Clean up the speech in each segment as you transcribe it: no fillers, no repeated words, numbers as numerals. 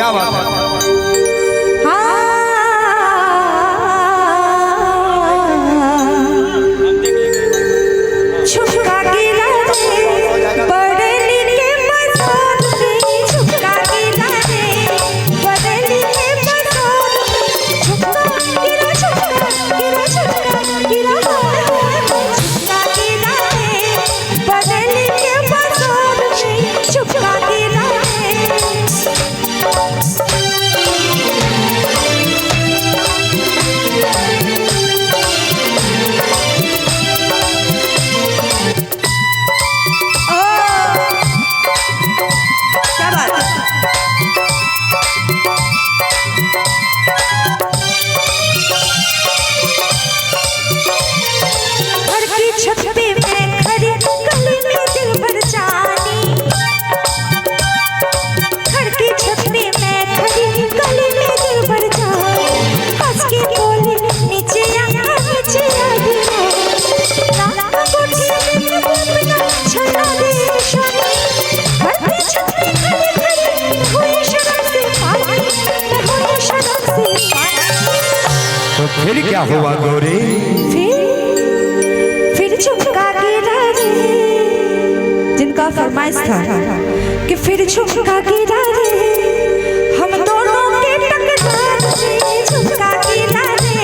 क्या बात है। फिर क्या हुआ गौरी? फिर झुमका गिरा रे, जिनका फरमाइश था कि फिर झुमका गिरा रे, हम दोनों के टकरार में झुमका गिरा रे,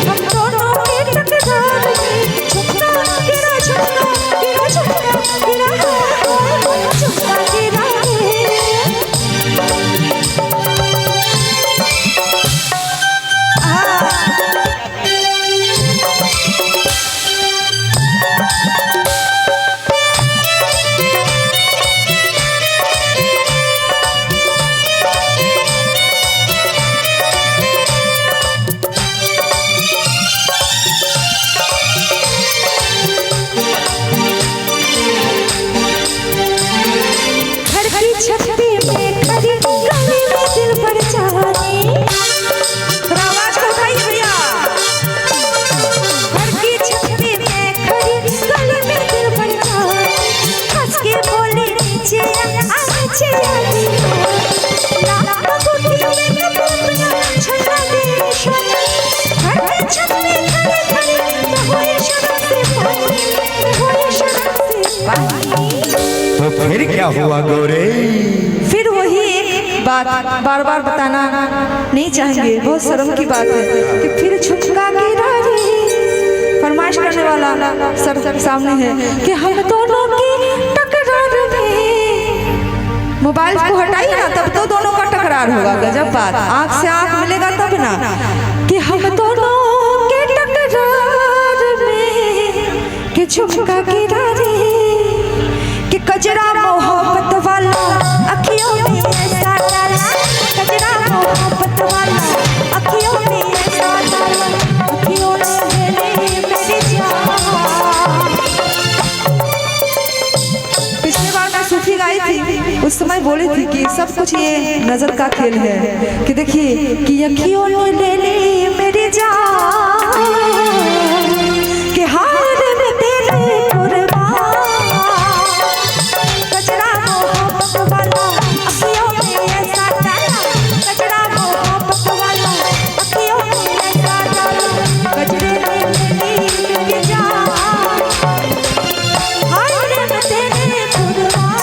हम दोनों के टकरार में झुमका गिरा, झुमका गिरा, झुमका गिरा, झुमका गिरा रे। तो फिर क्या हुआ गौरी? फिर वही एक बात बार बार बताना नहीं चाहेंगे, बहुत शर्म की बात है कि फिर झुमका गिरा रे। फरमाइश करने वाला सर सामने है कि हम दोनों की टकरार में। मोबाइल को हटाइए ना, तब तो दोनों का टकरार होगा। गजब बात, आंख से आंख मिलेगा तब ना। कि हम दोनों के टकरार में कि झुमका गिरा रे, कि कजरा मोहब्बत वाला अखियों में ऐसा डाला, कजरा मोहब्बत वाला अखियों में ऐसा डाला, अखियों ने मेरी जान। पिछली बार मैं सूफी गाई थी, उस समय बोली थी कि सब कुछ ये नजर का खेल है। कि देखिए कि अखियों ने ले ली मेरी जान, कि हार में तेरे कुर्बान, कजरा मोहब्बत वाला अखियों में ऐसा डाला, कजरा मोहब्बत वाला अखियों में ऐसा डाला, कजरे ने मेरी जान, हार में तेरे कुर्बान।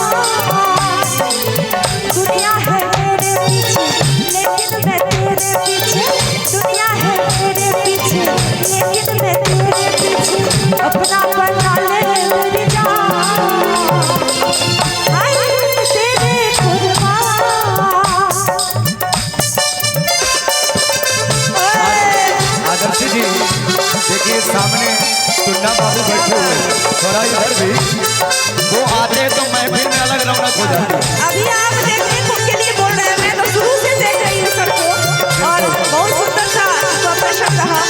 दुनिया है मेरे पीछे लेकिन मैं तेरे पीछे, दुनिया है मेरे पीछे लेकिन मैं तेरे पीछे, अपना बना ले मेरी जान, हाय तेरे कुर्बान। आदर्श जी देखिए सामने टुन्ना बाबू बैठे हुए, थोड़ा इधर भी वो आते तो महफिल में अलग रौनक हो जाती। अभी आप देखने को के लिए बोल रहे हैं, मैं तो शुरू से देख रही हूँ सर को, और बहुत सुंदर सा प्रदर्शन रहा।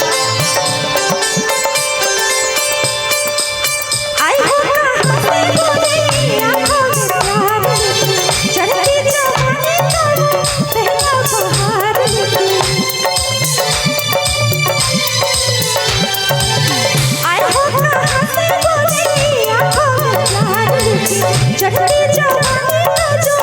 आई हो कहाँ से बोली आँखों में प्यार लेके, चढ़ती जवानी का पहला बहार लेके। आई हो कहाँ से बोली आँखों में प्यार लेके, चढ़ती जवानी का जो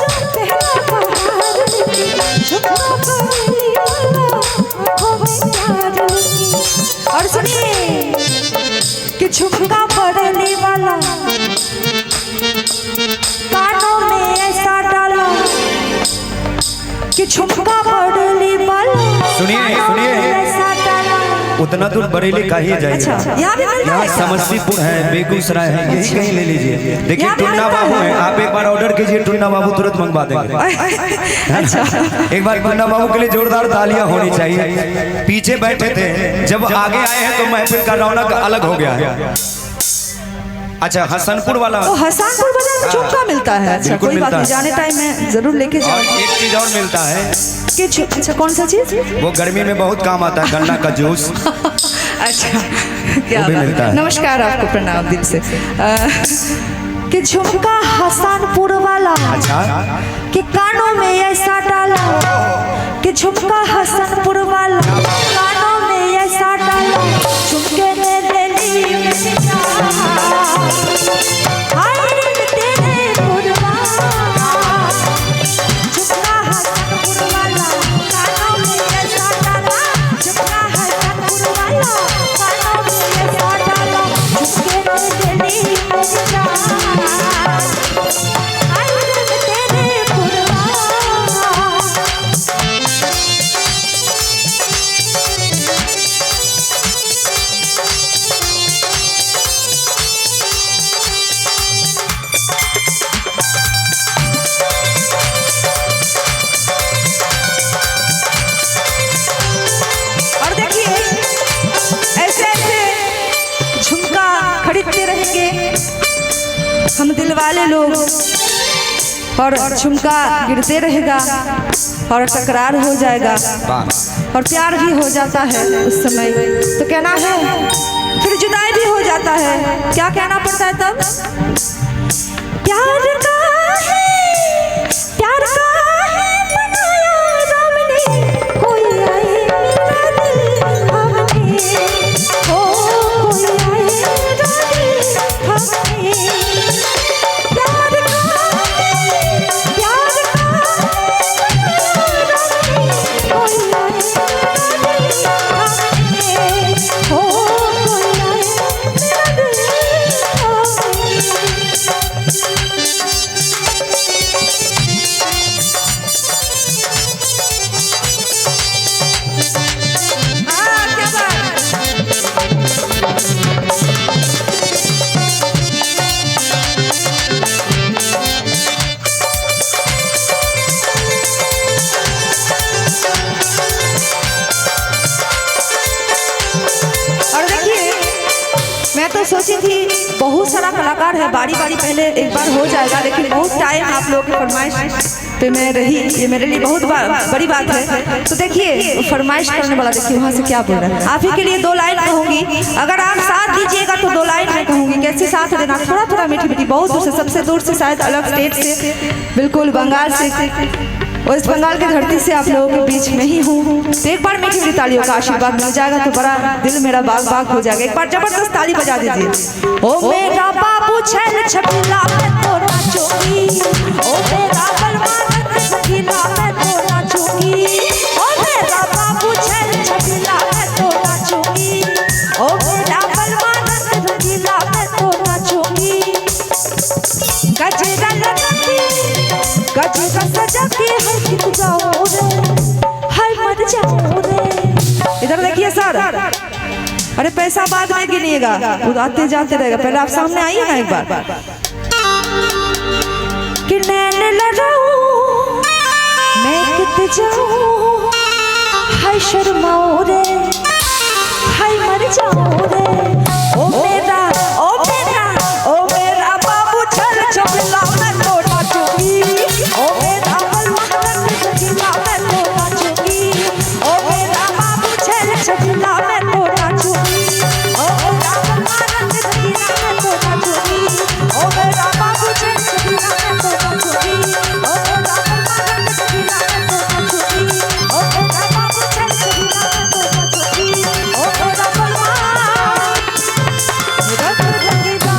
कि झुमका पड़ली बाला। सुनिए उतना दूर बरेली का ही जाइए। अच्छा, यहाँ भी मिलता यहाँ है? समस्तीपुर है, बेगूसराय है, यही कहीं ले लीजिए। देखिए यहाँ भी टुन्ना मिलता बाबू है? है, आप एक बार ऑर्डर कीजिए, टुन्ना बाबू तुरंत मंगवा देंगे। अच्छा एक बार टुन्ना बाबू के लिए जोरदार तालियां होनी चाहिए। पीछे बैठे थे, जब आगे आए हैं तो महफिल का रौनक अलग हो गया है। अच्छा हसनपुर वाला, तो हसनपुर बाजार में झुमका मिलता है। अच्छा बिल्कुल कोई बात मिलता नहीं, है। जाने टाइम में जरूर लेके और जाओ। एक चीज और मिलता है कि अच्छा कौन सा चीज? वो गर्मी में बहुत काम आता है, गन्ना का जूस। अच्छा क्या वो भी बात मिलता है। नमस्कार, आपको प्रणाम दिल से। कि झुमका हसनपुर वाला, अच्छा कि कानों में ऐसा डाला, कि झुमका हसनपुर वाला कानों में ऐसा डाला, झुमके ने ले ली मेरी जान। हाय रे तेरे कुर्बान, झुमका हसनपुर वाला कानों में ऐसा डाला, झुमका हसनपुर वाला कानों में ऐसा डाला, झुमके ने ले ली मेरी जान। हाय रे तेरे कुर्बान। और देखिए ऐसे ऐसे झुमका खरीदते रहेंगे हम दिल वाले लोग, और झुमका गिरते रहेगा और तकरार हो जाएगा और प्यार भी हो जाता है उस समय। तो कहना है फिर जुदाई भी हो जाता है, क्या कहना पड़ता है तब? प्यार का है, प्यार का है बनाया रब ने, कोई आए मेरा दिल हमने, ओ कोई आए मेरा दिल हमने। प्यार का है, प्यार का है बनाया रब ने, कोई आए मेरा दिल हमने, ओ कोई आए मेरा दिल हमने। क्या बात। और देखिए मैं तो सोची थी बहुत सारा कलाकार है, बारी बारी पहले एक बार हो जाएगा, लेकिन बहुत टाइम आप लोगों की फरमाइश पे मैं रही, ये मेरे लिए बहुत बड़ी बात है। तो देखिए फरमाइश करने वाला देखिए वहाँ से क्या बोल रहा है। आप ही के लिए 2 लाइन कहूँगी, अगर आप साथ दीजिएगा तो 2 लाइन में कहूँगी, कैसे साथ देना, थोड़ा थोड़ा मीठी मीठी, बहुत दूर से, सबसे दूर से, शायद अलग स्टेट से, बिल्कुल बंगाल से, वेस्ट बंगाल की धरती से आप लोगों के बीच में ही हूँ। तो एक बार मीठी मीठी तालियों का आशीर्वाद मिल जाएगा तो बड़ा दिल मेरा बाग बाग हो जाएगा। एक बार जबरदस्त ताली बजा दीजिए। ओ मेरा बाबू छैल छबीला मैं तो नाचूंगी, ओ मेरा बलवान सखीला मैं तो नाचूंगी, ओ मेरा बाबू छैल छबीला मैं तो नाचूंगी, ओ मेरा बलवान सखीला मैं तो नाचूंगी। गजरा लगाती, गजरा सजा के हर गीत गाओ रे, हाय मर जाओ रे। इधर देखिए सर, अरे पैसा बाद में गिनिएगा, आते जाते रहेगा, पहले आप सामने आइए ना एक बार। कि नैन लड़ाऊं मैं कित जाऊं, हाय शर्माओ रे, हाय मर जाओ रे। ओ मेरा, ओ मेरा, ओ मेरा बाबू छल छबीला मैं तो नाचूंगी, ओ मेरा बलवान सखीला मैं तो नाचूंगी, ओ मेरा बाबू छल छबीला मैं तो नाचूंगी, ओ मेरा बलवान सखीला मैं तो नाचूंगी, ओ मेरा बाबू छल छबीला मैं तो नाचूंगी, ओ मेरा बलवान सखीला मैं तो नाचूंगी, ओ मेरा बाबू छल छबीला मैं तो नाचूंगी, ओ मेरा बलवान रंग रंगीला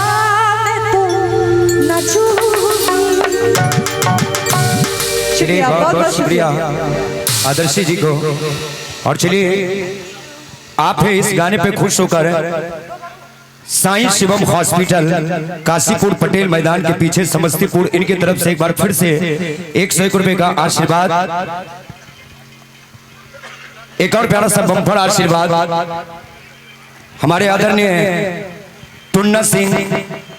मैं तो नाचूंगी। चलिए बहुत बहुत शुक्रिया आदर्शी जी को। और चलिए आप है इस गाने पे खुश होकर साईं शिवम हॉस्पिटल काशीपुर पटेल मैदान के पीछे समस्तीपुर, इनकी तरफ से एक बार फिर से 101 रुपए का आशीर्वाद एक और प्यारा सा बम्पर आशीर्वाद हमारे आदरणीय टुन्ना सिंह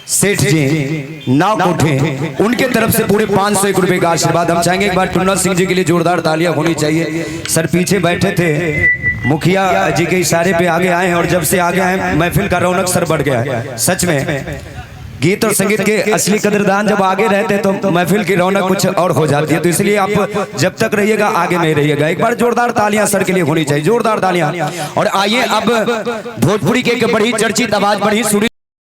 सेठ जी नाव कोठे, उनके तरफ से पूरे 501 रुपए का आशीर्वाद हम चाहेंगे। एक बार टुन्ना सिंह जी के लिए जोरदार तालियां होनी चाहिए। सर पीछे बैठे थे, मुखिया जी के इशारे पे आगे आए हैं और जब से आगे आए महफिल का रौनक सर बढ़ गया है। सच में गीत और संगीत के असली कदरदान जब आगे रहते हैं तो महफिल की रौनक कुछ और हो जाती है। तो इसलिए आप जब तक रहिएगा आगे में रहिएगा। एक बार जोरदार तालियां सर के लिए होनी चाहिए, जोरदार तालियां। और आइए अब भोजपुरी की एक बड़ी चर्चित आवाज, बड़ी सुरी